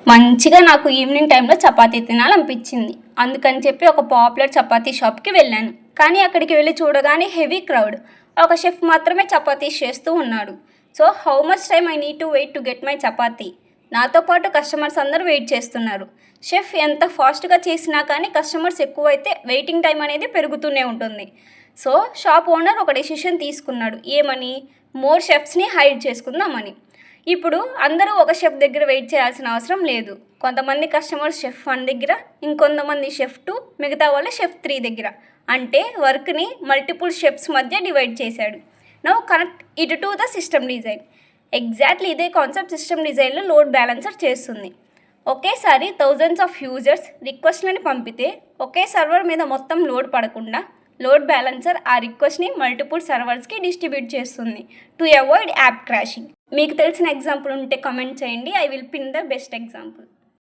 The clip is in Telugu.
మంచిగా నాకు ఈవినింగ్ టైంలో చపాతీ తినాలనిపించింది. అందుకని చెప్పి ఒక పాపులర్ చపాతీ షాప్కి వెళ్ళాను. కానీ అక్కడికి వెళ్ళి చూడగానే హెవీ క్రౌడ్. ఒక షెఫ్ మాత్రమే చపాతీస్ చేస్తూ ఉన్నాడు. So how much time I need to wait to get my chapati. నాతో పాటు కస్టమర్స్ అందరూ వెయిట్ చేస్తున్నారు. షెఫ్ ఎంత ఫాస్ట్గా చేసినా కానీ కస్టమర్స్ ఎక్కువైతే వెయిటింగ్ టైం అనేది పెరుగుతూనే ఉంటుంది. సో షాప్ ఓనర్ ఒక డెసిషన్ తీసుకున్నాడు. ఏమని? మోర్ షెఫ్స్ని హైర్ చేసుకుందామని. ఇప్పుడు అందరూ ఒక షెఫ్ దగ్గర వెయిట్ చేయాల్సిన అవసరం లేదు. కొంతమంది కస్టమర్స్ షెఫ్ 1 దగ్గర, ఇంకొంతమంది షెఫ్ 2, మిగతా వాళ్ళు షెఫ్ 3 దగ్గర. అంటే వర్క్ని మల్టిపుల్ షెఫ్స్ మధ్య డివైడ్ చేశాడు. Now connect it to the system design. Exactly ఇదే కాన్సెప్ట్ సిస్టమ్ డిజైన్లో లోడ్ బ్యాలెన్సర్ చేస్తుంది. ఒకేసారి థౌజండ్స్ ఆఫ్ యూజర్స్ రిక్వెస్ట్లని పంపితే ఒకే సర్వర్ మీద మొత్తం లోడ్ పడకుండా లోడ్ బ్యాలెన్సర్ ఆ రిక్వెస్ట్ని మల్టిపుల్ సర్వర్స్కి డిస్ట్రిబ్యూట్ చేస్తుంది టు అవాయిడ్ యాప్ క్రాషింగ్. మీకు తెలిసిన ఎగ్జాంపుల్ ఉంటే కామెంట్ చేయండి. I will pin the best example.